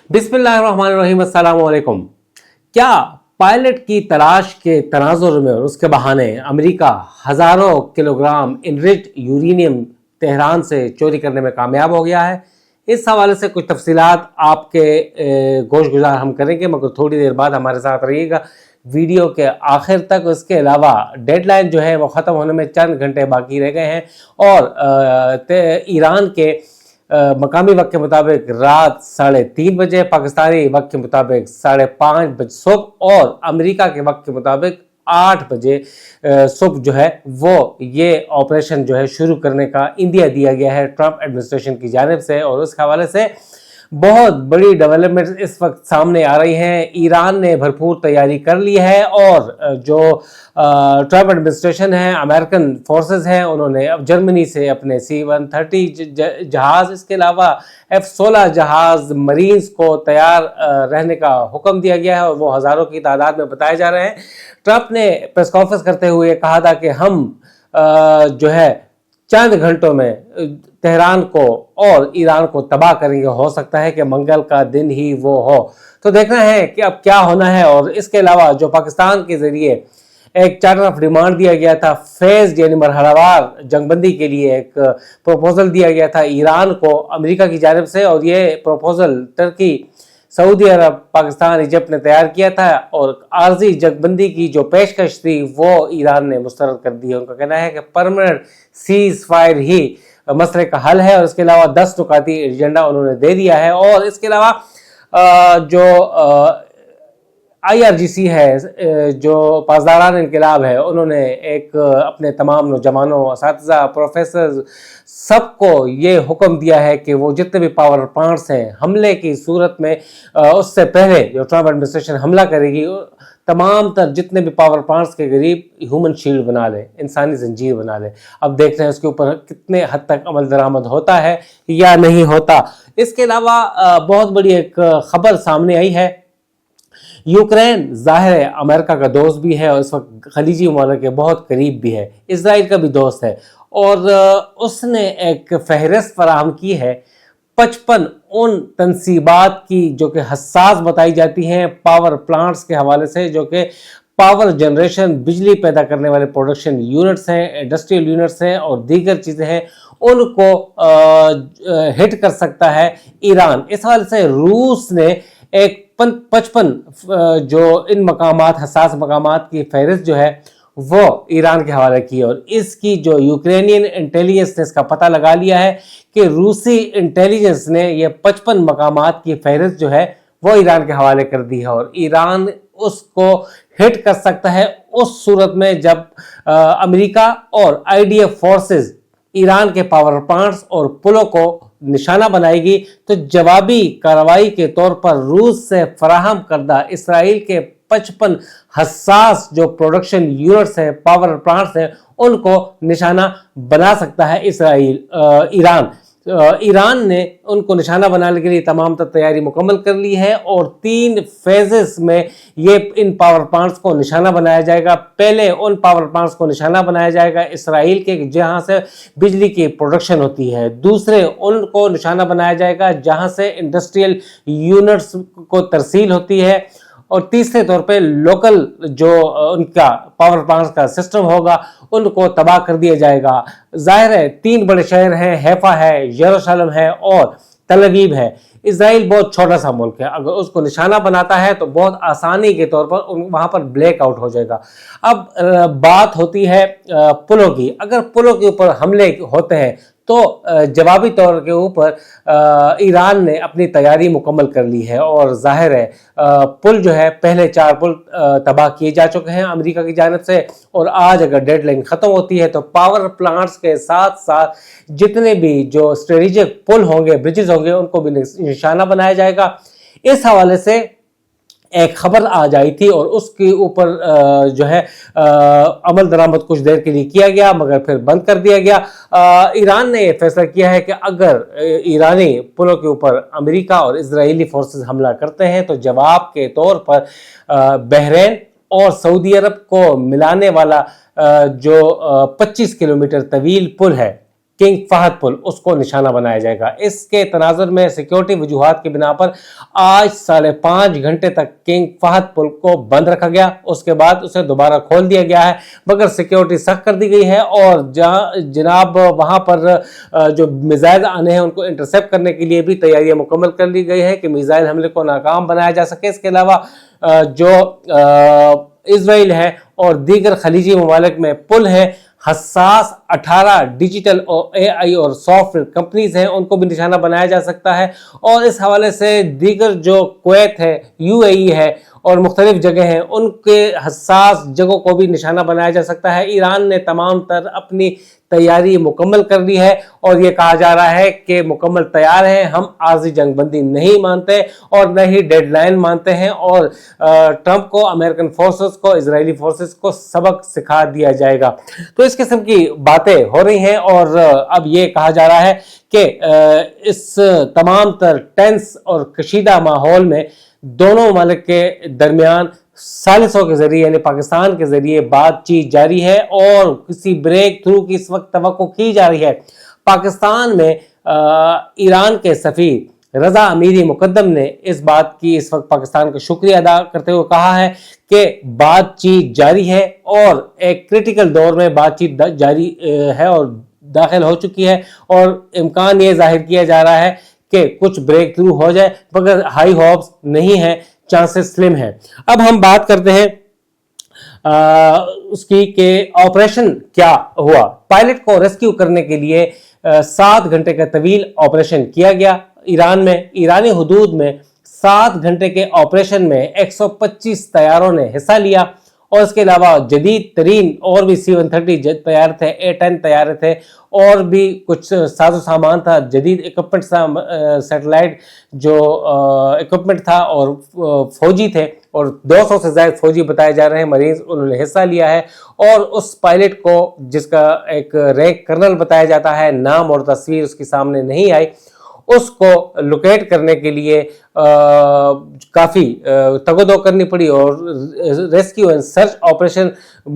बिस्मिल्लाहिर्रहमानिर्रहीम, अस्सलाम वालेकुम। क्या पायलट की तलाश के तनाजुर में और उसके बहाने अमेरिका हज़ारों किलोग्राम इनरिच्ड यूरेनियम तेहरान से चोरी करने में कामयाब हो गया है? इस हवाले से कुछ तफसीलात आपके गोश गुजार हम करेंगे, मगर थोड़ी देर बाद हमारे साथ रहिएगा वीडियो के आखिर तक। इसके अलावा डेडलाइन जो है वो ख़त्म होने में चंद घंटे बाकी रह गए हैं और ईरान के मकामी वक्त के मुताबिक रात 3:30 बजे, पाकिस्तानी वक्त के मुताबिक 5:30 बजे सुबह और अमेरिका के वक्त के मुताबिक 8 बजे सुबह जो है वो ये ऑपरेशन जो है शुरू करने का इंदिया दिया गया है ट्रंप एडमिनिस्ट्रेशन की जानिब से। और उस हवाले से बहुत बड़ी डेवलपमेंट इस वक्त सामने आ रही हैं। ईरान ने भरपूर तैयारी कर ली है और जो ट्रंप एडमिनिस्ट्रेशन है, अमेरिकन फोर्सेस हैं, उन्होंने अब जर्मनी से अपने C-130 जहाज़, इसके अलावा F-16 जहाज़ मरीन्स को तैयार रहने का हुक्म दिया गया है और वो हज़ारों की तादाद में बताए जा रहे हैं। ट्रंप ने प्रेस कॉन्फ्रेंस करते हुए कहा था कि हम जो है चंद घंटों में तेहरान को और ईरान को तबाह करेंगे। हो सकता है कि मंगल का दिन ही वो हो। तो देखना है कि अब क्या होना है। और इसके अलावा जो पाकिस्तान के जरिए एक चार्टर ऑफ डिमांड दिया गया था, फेज यानी मरहलावार जंगबंदी के लिए एक प्रपोजल दिया गया था ईरान को अमेरिका की जानिब से, और ये प्रपोजल टर्की, सऊदी अरब, पाकिस्तान, इजिप्ट ने तैयार किया था और आर्जी जंगबंदी की जो पेशकश थी वो ईरान ने मुस्तरद कर दी है। उनका कहना है कि परमानेंट सीज फायर ही मसले का हल है और इसके अलावा 10 नुकाती एजेंडा उन्होंने दे दिया है। और इसके अलावा जो IRGC है, जो पासदारान इनकलाब है, उन्होंने एक अपने तमाम नौजवानों, असातिज़ा, प्रोफेसर सबको ये हुक्म दिया है कि वो जितने भी पावर प्लांट्स हैं हमले की सूरत में उससे पहले जो ट्रंप एडमिनिस्ट्रेशन हमला करेगी, तमाम तर जितने भी पावर प्लांट्स के करीब ह्यूमन शील्ड बना ले, इंसानी जंजीर बना ले। अब देखते हैं उसके ऊपर कितने हद तक अमल दरामद होता है या नहीं होता। इसके अलावा बहुत बड़ी एक खबर सामने आई है। यूक्रेन ज़ाहिर है अमेरिका का दोस्त भी है और इस वक्त खलीजी मुमालिक के बहुत करीब भी है, इजराइल का भी दोस्त है, और उसने एक फहरिस्त फराहम की है 55 उन तनसीबात की जो कि हसास बताई जाती हैं पावर प्लांट्स के हवाले से, जो कि पावर जनरेशन, बिजली पैदा करने वाले प्रोडक्शन यूनिट्स हैं, इंडस्ट्रियल यूनिट्स हैं और दीगर चीज़ें हैं, उनको हिट कर सकता है ईरान। इस हवाले से रूस ने एक 55 जो इन मकामात, हसास मकामात की फहरिस्त जो है वो ईरान के हवाले की, और इसकी जो यूक्रेनियन इंटेलिजेंस ने इसका पता लगा लिया है कि रूसी इंटेलिजेंस ने ये 55 मकामात की फहरिस्त जो है वो ईरान के हवाले कर दी है और ईरान उसको हिट कर सकता है उस सूरत में जब अमेरिका और IDF फोर्सेस ईरान के पावर प्लांट्स और पुलों को निशाना बनाएगी। तो जवाबी कार्रवाई के तौर पर रूस से फराहम करदा इसराइल के 55 हसास जो प्रोडक्शन यूनिट्स हैं, पावर प्लांट्स हैं, उनको निशाना बना सकता है ईरान। ईरान ने उनको निशाना बनाने के लिए तमाम तैयारी मुकम्मल कर ली है और 3 फेजेस में ये इन पावर प्लांट्स को निशाना बनाया जाएगा। पहले उन पावर प्लांट्स को निशाना बनाया जाएगा इसराइल के जहां से बिजली की प्रोडक्शन होती है, दूसरे उनको निशाना बनाया जाएगा जहां से इंडस्ट्रियल यूनिट्स को तरसील होती है, और तीसरे तौर पे लोकल जो उनका पावर प्लांट्स का सिस्टम होगा उनको तबाह कर दिया जाएगा। जाहिर है 3 बड़े शहर हैं, हैफा है, यरूशलेम है और तल अवीव है। इजराइल बहुत छोटा सा मुल्क है, अगर उसको निशाना बनाता है तो बहुत आसानी के तौर पर वहां पर ब्लैक आउट हो जाएगा। अब बात होती है पुलों की। अगर पुलों के ऊपर हमले होते हैं तो जवाबी तौर के ऊपर ईरान ने अपनी तैयारी मुकम्मल कर ली है और जाहिर है पुल जो है, पहले 4 पुल तबाह किए जा चुके हैं अमेरिका की जानिब से, और आज अगर डेडलाइन ख़त्म होती है तो पावर प्लांट्स के साथ साथ जितने भी जो स्ट्रेटेजिक पुल होंगे, ब्रिजेस होंगे, उनको भी निशाना बनाया जाएगा। इस हवाले से एक खबर आ जाई थी और उसके ऊपर जो है अमल दरामद कुछ देर के लिए किया गया मगर फिर बंद कर दिया गया। ईरान ने यह फैसला किया है कि अगर ईरानी पुलों के ऊपर अमेरिका और इजरायली फोर्सेस हमला करते हैं तो जवाब के तौर पर बहरीन और सऊदी अरब को मिलाने वाला जो 25 किलोमीटर तवील पुल है, کنگ فہد پل اس کو نشانہ بنایا جائے گا۔ اس کے تناظر میں سیکیورٹی وجوہات کی بنا پر آج 5.5 گھنٹے تک کنگ فہد پل کو بند رکھا گیا، اس کے بعد اسے دوبارہ کھول دیا گیا ہے، مگر سیکیورٹی سخت کر دی گئی ہے اور جناب وہاں پر جو میزائل آنے ہیں ان کو انٹرسیپٹ کرنے کے لیے بھی تیاریاں مکمل کر لی گئی ہے کہ میزائل حملے کو ناکام بنایا جا سکے۔ اس کے علاوہ جو اسرائیل ہے اور دیگر خلیجی ممالک میں پل ہے، حساس 18 ڈیجیٹل اور اے آئی اور سافٹ ویئر کمپنیز ہیں، ان کو بھی نشانہ بنایا جا سکتا ہے۔ اور اس حوالے سے دیگر جو کویت ہے، یو اے ای ہے اور مختلف جگہ ہیں، ان کے حساس جگہوں کو بھی نشانہ بنایا جا سکتا ہے۔ ایران نے تمام تر اپنی تیاری مکمل کر لی ہے اور یہ کہا جا رہا ہے کہ مکمل تیار ہیں، ہم عارضی جنگ بندی نہیں مانتے اور نہ ہی ڈیڈ لائن مانتے ہیں، اور ٹرمپ کو، امریکن فورسز کو، اسرائیلی فورسز کو سبق سکھا دیا جائے گا۔ تو اس قسم کی باتیں ہو رہی ہیں اور اب یہ کہا جا رہا ہے کہ اس تمام تر ٹینس اور کشیدہ ماحول میں دونوں ممالک کے درمیان ثالثوں کے ذریعے یعنی پاکستان کے ذریعے بات چیت جاری ہے اور کسی بریک تھرو کی اس وقت توقع کی جا رہی ہے۔ پاکستان میں ایران کے سفیر رضا امیری مقدم نے اس بات کی اس وقت پاکستان کا شکریہ ادا کرتے ہوئے کہا ہے کہ بات چیت جاری ہے اور ایک کریٹیکل دور میں بات چیت جاری ہے اور داخل ہو چکی ہے، اور امکان یہ ظاہر کیا جا رہا ہے کہ کچھ بریک تھرو ہو جائے، مگر ہائی ہوپس نہیں ہے، چانسز سلم ہیں۔ اب ہم بات کرتے ہیں اس کی کہ آپریشن کیا ہوا۔ پائلٹ کو ریسکیو کرنے کے لیے 7 گھنٹے کا طویل آپریشن کیا گیا ایران میں۔ ایرانی حدود میں 7 گھنٹے کے آپریشن میں 125 طیاروں نے حصہ لیا، اور اس کے علاوہ جدید ترین اور بھی C-130 طیارے تھے، A-10 طیارے تھے، اور بھی کچھ ساز و سامان تھا، جدید اکوپمنٹ تھا، سیٹلائٹ جو اکوپمنٹ تھا، اور فوجی تھے، اور 200 سے زائد فوجی بتائے جا رہے ہیں مریض، انہوں نے حصہ لیا ہے۔ اور اس پائلٹ کو، جس کا ایک رینک کرنل بتایا جاتا ہے، نام اور تصویر اس کی سامنے نہیں آئی، اس کو لوکیٹ کرنے کے لیے کافی تگ و دو کرنی پڑی، اور ریسکیو اینڈ سرچ آپریشن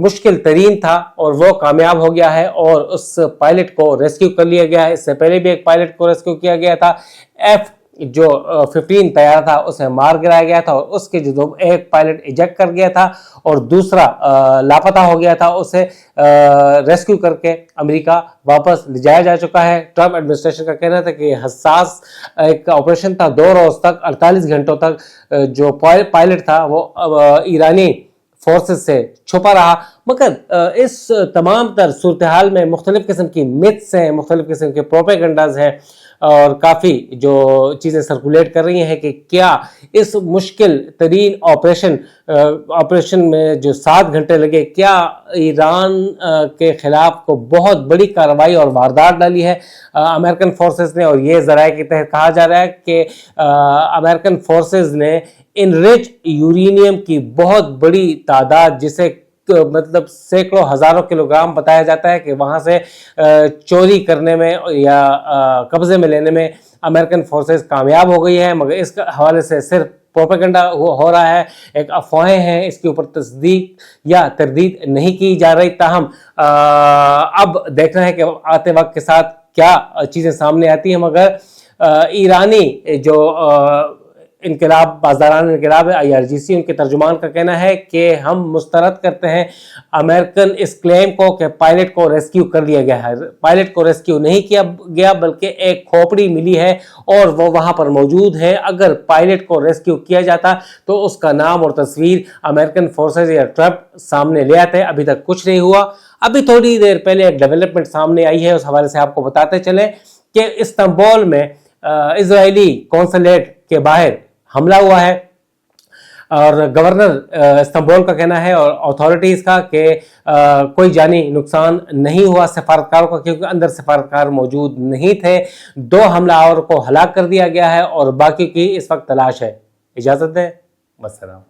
مشکل ترین تھا اور وہ کامیاب ہو گیا ہے، اور اس پائلٹ کو ریسکیو کر لیا گیا ہے۔ اس سے پہلے بھی ایک پائلٹ کو ریسکیو کیا گیا تھا، F-15 طیارہ تھا، اسے مار گرایا گیا تھا، اور اس کے جو ایک پائلٹ ایجیکٹ کر گیا تھا اور دوسرا لاپتہ ہو گیا تھا، اسے ریسکیو کر کے امریکہ واپس لے جایا جا چکا ہے۔ ٹرمپ ایڈمنسٹریشن کا کہنا تھا کہ حساس ایک آپریشن تھا، 2 روز تک، 48 گھنٹوں تک جو پائلٹ تھا وہ ایرانی فورسز سے چھپا رہا، مگر اس تمام تر صورتحال میں مختلف قسم کی میتھس ہیں، مختلف قسم کے پروپیگنڈاز ہیں، اور کافی جو چیزیں سرکولیٹ کر رہی ہیں کہ کیا اس مشکل ترین آپریشن میں جو 7 گھنٹے لگے، کیا ایران کے خلاف کو بہت بڑی کارروائی اور واردات ڈالی ہے امریکن فورسز نے۔ اور یہ ذرائع کے تحت کہا جا رہا ہے کہ امریکن فورسز نے انریچ یورینیم کی بہت بڑی تعداد، جسے مطلب سینکڑوں ہزاروں کلوگرام بتایا جاتا ہے، کہ وہاں سے چوری کرنے میں یا قبضے میں لینے میں امریکن فورسز کامیاب ہو گئی ہے، مگر اس کے حوالے سے صرف پروپیگنڈا ہو رہا ہے، ایک افواہیں ہیں، اس کے اوپر تصدیق یا تردید نہیں کی جا رہی۔ تاہم اب دیکھنا ہے کہ آتے وقت کے ساتھ کیا چیزیں سامنے آتی ہیں، مگر ایرانی جو انقلاب، پاسداران انقلاب ہے IRGC، ان کے ترجمان کا کہنا ہے کہ ہم مسترد کرتے ہیں امریکن اس کلیم کو کہ پائلٹ کو ریسکیو کر لیا گیا ہے۔ پائلٹ کو ریسکیو نہیں کیا گیا، بلکہ ایک کھوپڑی ملی ہے اور وہ وہاں پر موجود ہے۔ اگر پائلٹ کو ریسکیو کیا جاتا تو اس کا نام اور تصویر امریکن فورسز یا ٹرمپ سامنے لے آتے، ابھی تک کچھ نہیں ہوا۔ ابھی تھوڑی دیر پہلے ایک ڈیولپمنٹ سامنے آئی ہے، اس حوالے سے آپ کو بتاتے چلیں کہ استنبول میں اسرائیلی قونصلیٹ کے باہر حملہ ہوا ہے، اور گورنر استنبول کا کہنا ہے اور اتھارٹیز کا کہ کوئی جانی نقصان نہیں ہوا سفارتکاروں کا، کیونکہ اندر سفارتکار موجود نہیں تھے۔ 2 حملہ آور کو ہلاک کر دیا گیا ہے اور باقی کی اس وقت تلاش ہے۔ اجازت دیں، والسلام۔